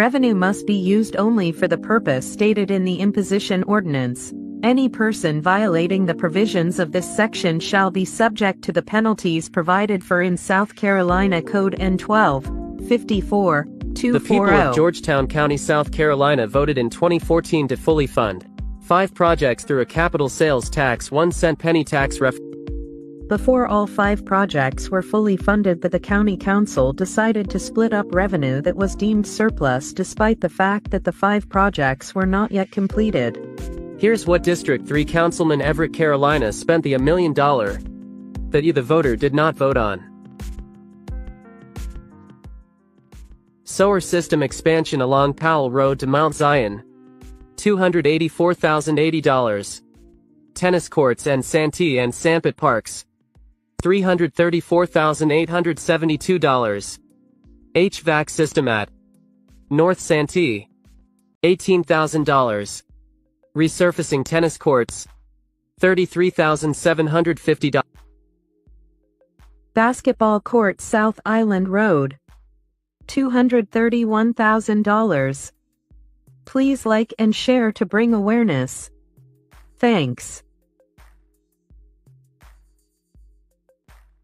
Revenue must be used only for the purpose stated in the imposition ordinance. Any person violating the provisions of this section shall be subject to the penalties provided for in South Carolina Code N-12-54-240. The people of Georgetown County, South Carolina voted in 2014 to fully fund 5 projects through a capital sales tax 1 cent penny tax Before all 5 projects were fully funded, the county council decided to split up revenue that was deemed surplus despite the fact that the 5 projects were not yet completed. Here's what District 3 Councilman Everett Carolina spent the $1 million that you, the voter, did not vote on. Sewer system expansion along Powell Road to Mount Zion, $284,080. Tennis courts and Santee and Sampit Parks, $334,872. HVAC system at North Santee, $18,000. Resurfacing tennis courts, $33,750. Basketball court South Island Road, $231,000. Please like and share to bring awareness. Thanks.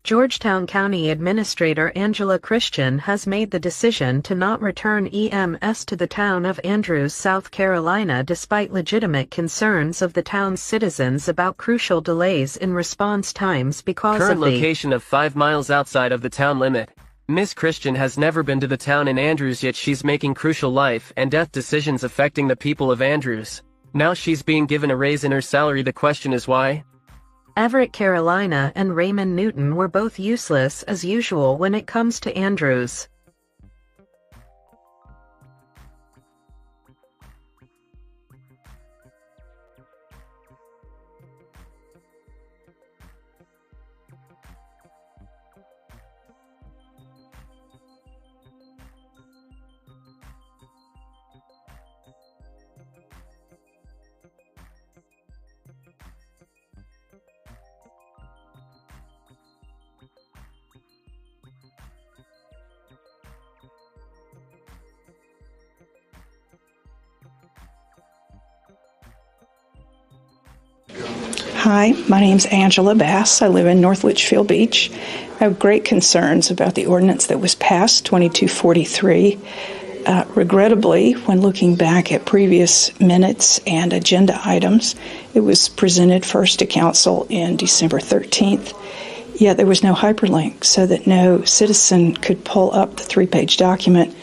Georgetown County Administrator Angela Christian has made the decision to not return EMS to the town of Andrews, South Carolina, despite legitimate concerns of the town's citizens about crucial delays in response times because Current of the location of 5 miles outside of the town limit. Miss Christian has never been to the town in Andrews, yet she's making crucial life and death decisions affecting the people of Andrews. Now she's being given a raise in her salary. The question is why? Everett Carolina and Raymond Newton were both useless as usual when it comes to Andrews. Hi, my name's Angela Bass. I live in North Litchfield Beach. I have great concerns about the ordinance that was passed, 2243. Regrettably, when looking back at previous minutes and agenda items, it was presented first to council in December 13th, yet there was no hyperlink so that no citizen could pull up the 3-page document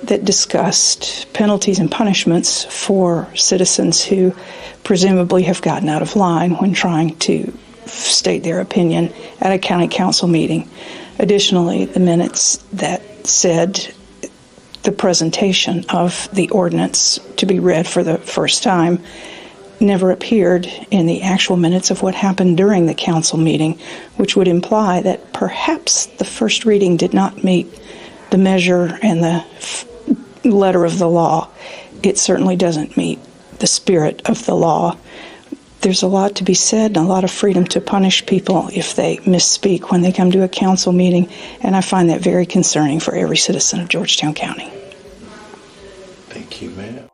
that discussed penalties and punishments for citizens who presumably have gotten out of line when trying to state their opinion at a county council meeting. Additionally, the minutes that said the presentation of the ordinance to be read for the first time never appeared in the actual minutes of what happened during the council meeting, which would imply that perhaps the first reading did not meet the measure and the letter of the law. It certainly doesn't meet the spirit of the law. There's a lot to be said and a lot of freedom to punish people if they misspeak when they come to a council meeting, and I find that very concerning for every citizen of Georgetown County. Thank you, ma'am.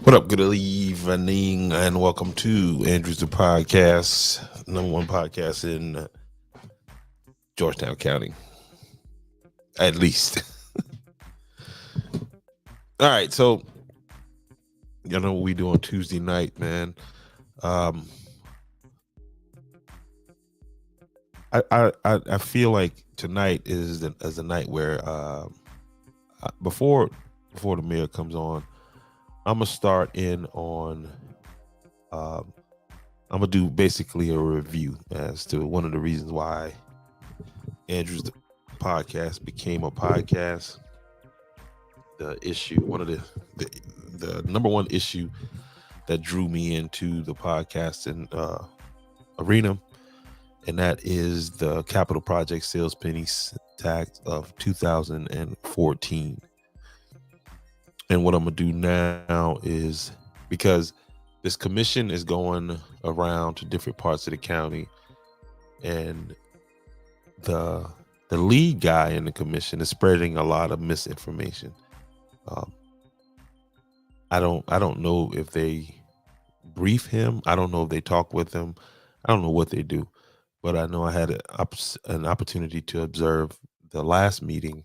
What up? Good evening, and welcome to Andrews the Podcast, #1 podcast in Georgetown County, at least. All right, so you know what we do on Tuesday night, man. I feel like tonight is the night where before the mayor comes on, I'm gonna start in on. I'm gonna do basically a review as to one of the reasons why Andrews the Podcast became a podcast. The issue, one of the number one issue that drew me into the podcasting arena, and that is the capital project sales penny tax of 2014. And what I'm gonna do now is, because this commission is going around to different parts of the county, and the lead guy in the commission is spreading a lot of misinformation. I don't know if they brief him. I don't know if they talk with him. I don't know what they do, but I know I had an opportunity to observe the last meeting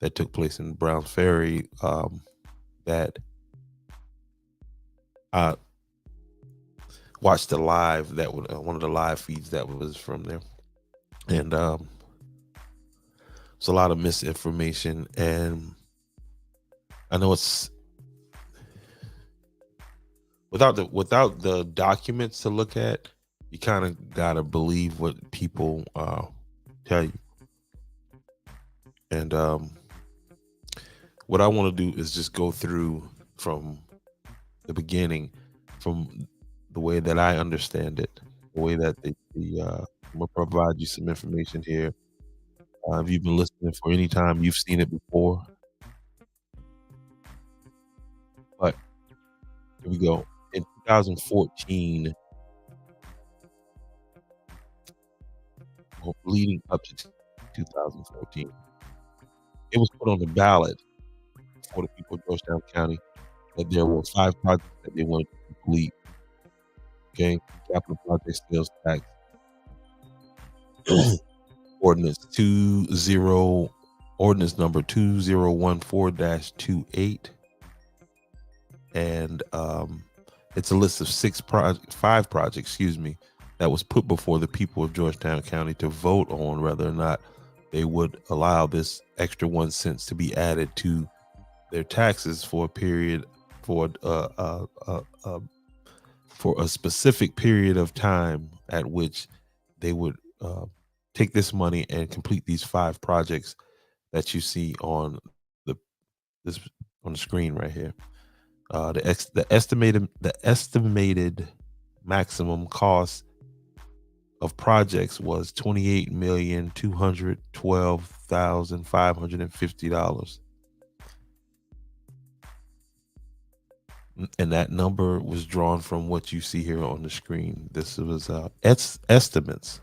that took place in Browns Ferry. That I watched the live that was one of the live feeds that was from there, and it's a lot of misinformation, and I know it's without the documents to look at, you kind of gotta believe what people tell you. And what I want to do is just go through from the beginning, from the way that I understand it, the way that I'm gonna provide you some information here. If you've been listening for any time, you've seen it before. But here we go. In 2014, leading up to 2014, it was put on the ballot for the people of Georgetown County that there were 5 projects that they wanted to complete. Okay, capital project sales tax ordinance ordinance number 2014-28, and it's a list of 5 projects, that was put before the people of Georgetown County to vote on whether or not they would allow this extra 1 cent to be added to their taxes for a period, for a specific period of time at which they would take this money and complete these 5 projects that you see on the screen right here. The estimated maximum cost of projects was $28,212,550. And that number was drawn from what you see here on the screen. This was estimates.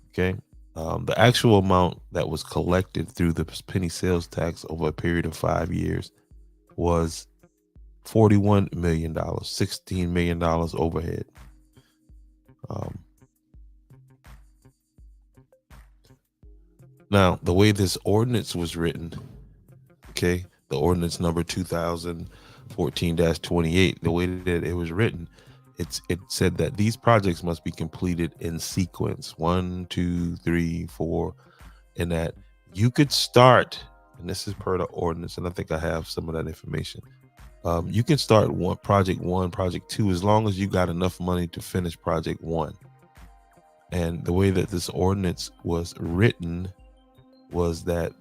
Okay. The actual amount that was collected through the penny sales tax over a period of 5 years was $41 million, $16 million overhead. Now, the way this ordinance was written, okay, the ordinance number 2014-28, the way that it was written, it said that these projects must be completed in sequence, 1, 2, 3, 4, and that you could start, and this is per the ordinance, and I think I have some of that information. You can start project 1, project 2, as long as you got enough money to finish project 1. And the way that this ordinance was written was that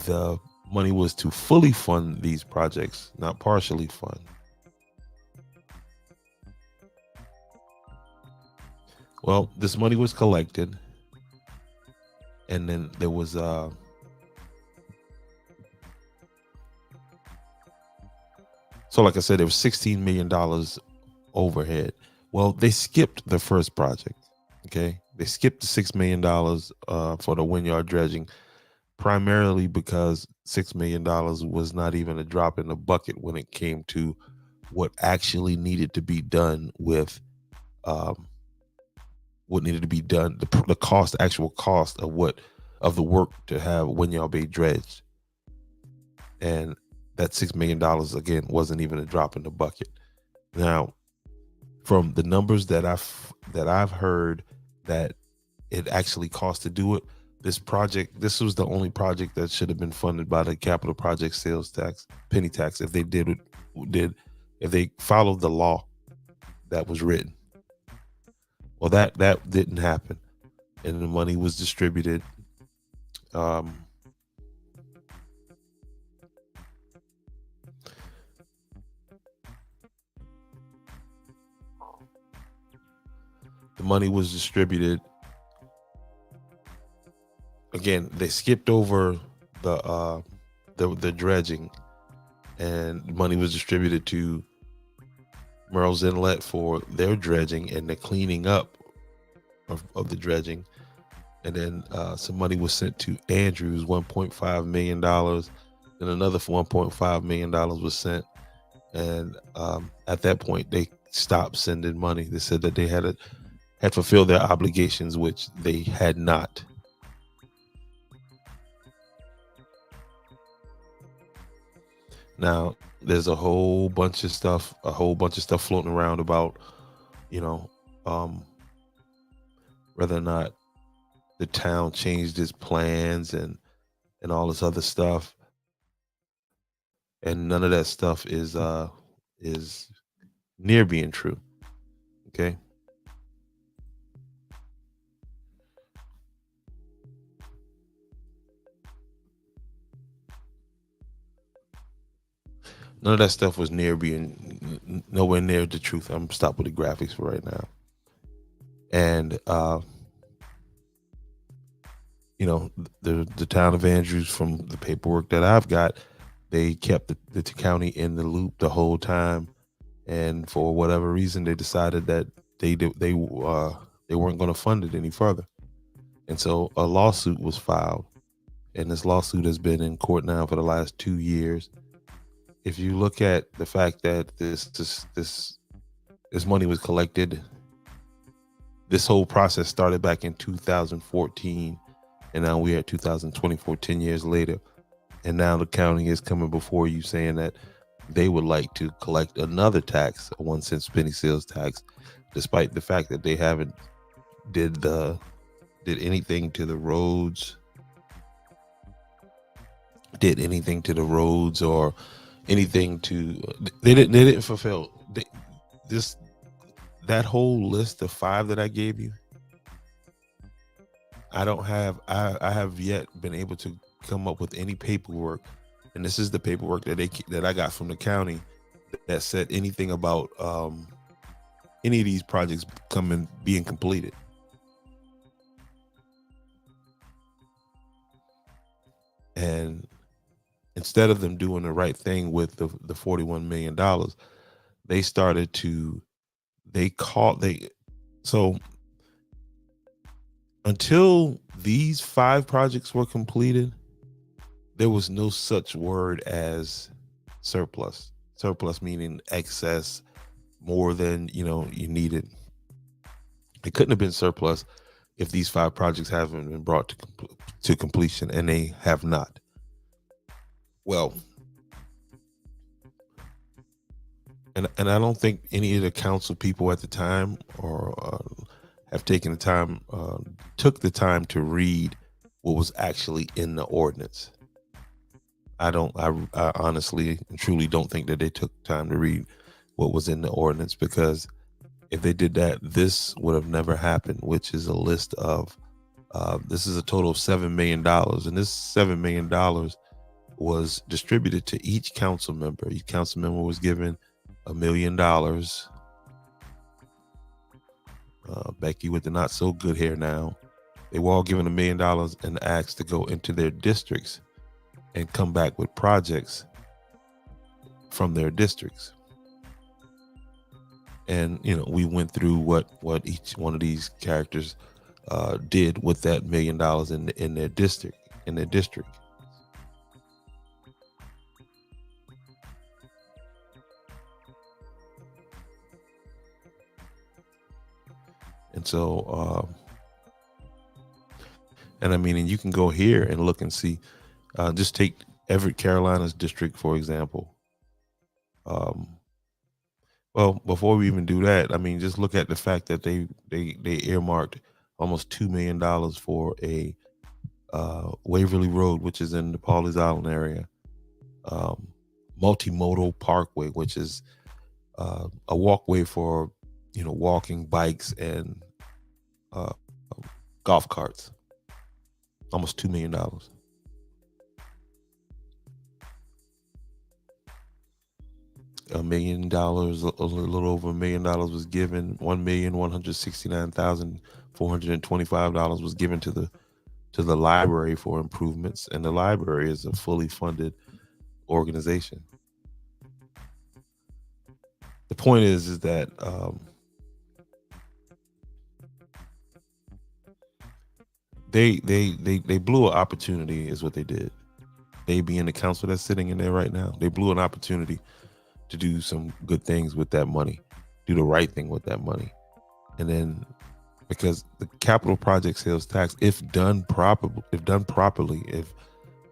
the money was to fully fund these projects, not partially fund. Well, this money was collected, and then there was so like I said, there was $16 million overhead. Well, they skipped the first project. Okay, they skipped the $6 million for the Wynyard dredging. primarily because $6 million was not even a drop in the bucket when it came to what actually needed to be done with what needed to be done, the cost, the actual cost of the work to have Winyao Bay dredged. And that $6 million, again, wasn't even a drop in the bucket. Now, from the numbers that I've heard that it actually cost to do it, this was the only project that should have been funded by the capital project sales tax, penny tax, if they if they followed the law that was written. Well, that didn't happen, and the money was distributed. The money was distributed. Again, they skipped over the dredging, and money was distributed to Merle's Inlet for their dredging and the cleaning up of the dredging. And then some money was sent to Andrews, $1.5 million. And another $1.5 million was sent. And at that point, they stopped sending money. They said that they had fulfilled their obligations, which they had not. Now, there's a whole bunch of stuff floating around about, whether or not the town changed its plans and all this other stuff. And none of that stuff is near being true. Okay. None of that stuff was nowhere near the truth. I'm gonna stop with the graphics for right now. And the town of Andrews, from the paperwork that I've got, they kept the county in the loop the whole time, and for whatever reason, they decided that they weren't going to fund it any further, and so a lawsuit was filed, and this lawsuit has been in court now for the last 2 years. If you look at the fact that this money was collected, this whole process started back in 2014, and now we're at 2024, 10 years later. And now the county is coming before you saying that they would like to collect another tax, a 1 cent penny sales tax, despite the fact that they haven't did anything to the roads, or anything to, they didn't fulfill that whole list of 5 that I gave you. I have yet been able to come up with any paperwork, and this is the paperwork that I got from the county that said anything about any of these projects being completed. And instead of them doing the right thing with the $41 million, so until these 5 projects were completed, there was no such word as surplus. Surplus meaning excess, more than you needed. It couldn't have been surplus if these 5 projects haven't been brought to completion, and they have not. Well, and I don't think any of the council people at the time or have taken the time, took the time to read what was actually in the ordinance. I honestly and truly don't think that they took time to read what was in the ordinance, because if they did that, this would have never happened, which is a list of, this is a total of $7 million. And this $7 million was distributed to each council member. Each council member was given $1 million. Becky with the not so good hair now, they were all given $1 million and asked to go into their districts and come back with projects from their districts. And we went through what each one of these characters did with that $1 million in their district. in their district. And so, and I mean, and you can go here and look and see, just take Everett, Carolina's district, for example. Well, before we even do that, I mean, just look at the fact that they earmarked almost $2 million for a Waverly Road, which is in the Pawleys Island area, multimodal parkway, which is a walkway for walking, bikes, and golf carts. Almost $2 million. $1 million, a little over $1 million was given. $1,169,425 was given to the library for improvements, and the library is a fully funded organization. The point is that they blew an opportunity, is what they did. They being the council that's sitting in there right now, they blew an opportunity to do some good things with that money, do the right thing with that money. And then, because the capital project sales tax, if done properly, if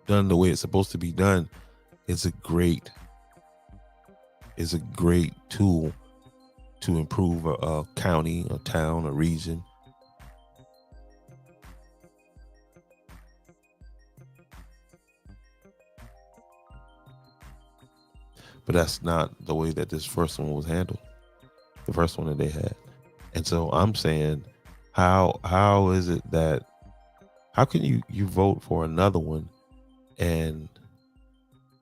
done the way it's supposed to be done, is a great tool to improve a county, a town, a region. But that's not the way that this first one was handled, the first one that they had. And so I'm saying, how is it that, how can you vote for another one and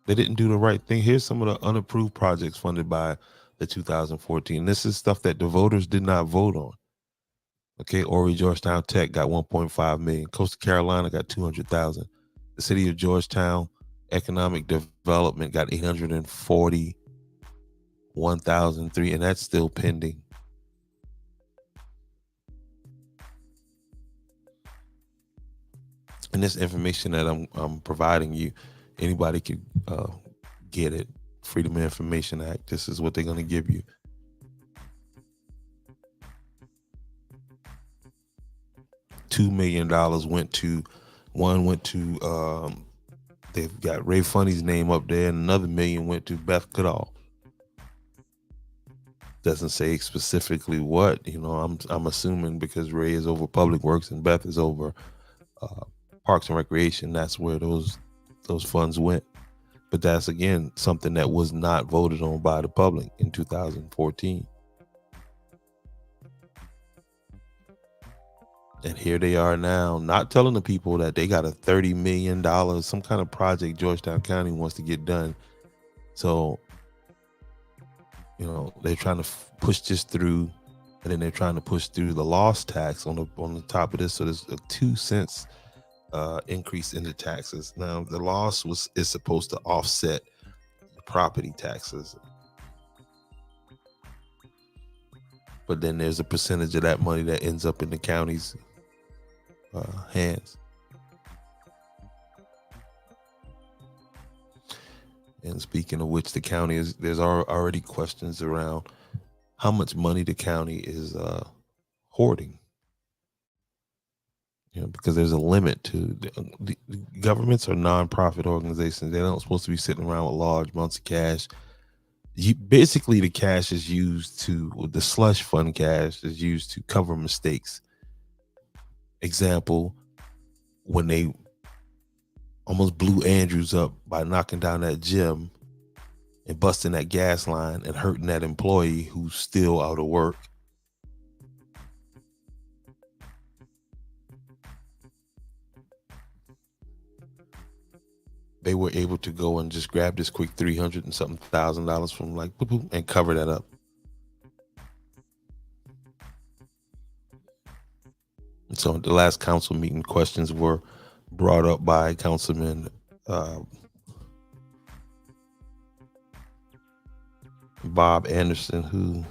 they didn't do the right thing? Here's some of the unapproved projects funded by the 2014. This is stuff that the voters did not vote on. Okay, Horry Georgetown Tech got $1.5 million. Coastal Carolina got $200,000. The city of Georgetown Economic Development got $841,003, and that's still pending. And this information that I'm providing you, anybody could get it. Freedom of Information Act. This is what they're going to give you. $2 million went to they've got Ray Funny's name up there, and another $1 million went to Beth Goodall. Doesn't say specifically what, I'm assuming because Ray is over Public Works and Beth is over Parks and Recreation. That's where those funds went. But that's, again, something that was not voted on by the public in 2014. And here they are now, not telling the people that they got a $30 million, some kind of project Georgetown County wants to get done. So, they're trying to push this through, and then they're trying to push through the loss tax on the top of this. So there's a 2 cents increase in the taxes. Now, the loss is supposed to offset the property taxes. But then there's a percentage of that money that ends up in the county's hands. And speaking of which, the county there's already questions around how much money the county is hoarding. Because there's a limit to the governments or nonprofit organizations. They're not supposed to be sitting around with large amounts of cash. Basically, the cash is used the slush fund cash is used to cover mistakes. Example, when they almost blew Andrews up by knocking down that gym and busting that gas line and hurting that employee who's still out of work. They were able to go and just grab this quick $300 and something thousand from boop, boop, and cover that up. And so at the last council meeting, questions were brought up by Councilman Bob Anderson, who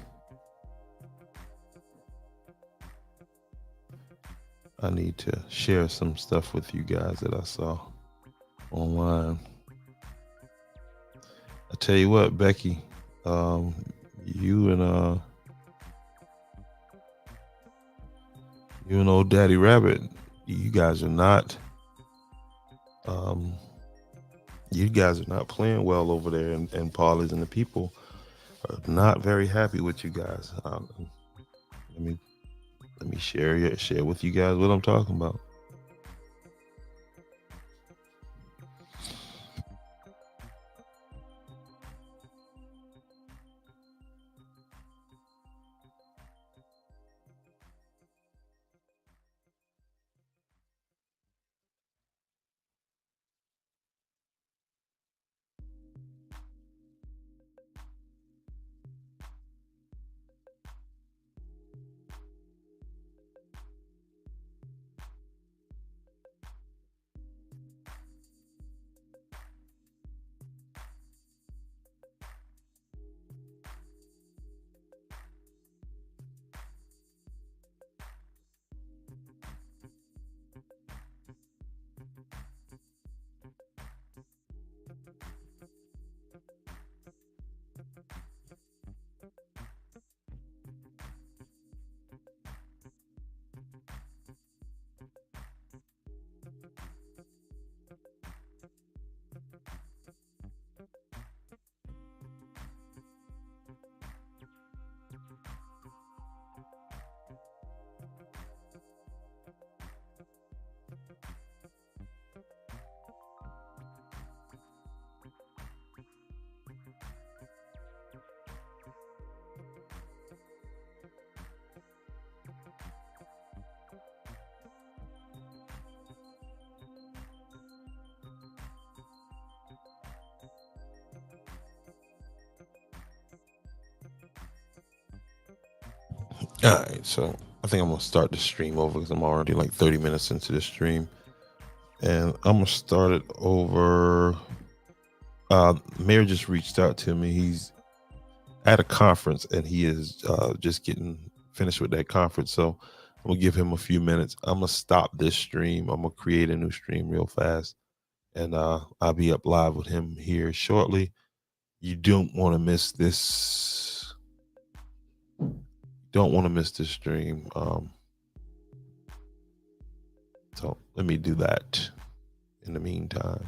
I need to share some stuff with you guys that I saw online. I tell you what, Becky, um, you and you and old Daddy Rabbit, you guys are not you guys are not playing well over there, and Paulie's and the people are not very happy with you guys. Let me share with you guys what I'm talking about. All right, so I think I'm gonna start the stream over because I'm already like 30 minutes into the stream, and I'm gonna start it over. Mayor just reached out to me. He's at a conference and he is just getting finished with that conference. So I'm gonna give him a few minutes. I'm gonna stop this stream. I'm gonna create a new stream real fast, and I'll be up live with him here shortly. You don't want to miss this. Don't want to miss this stream. So let me do that in the meantime.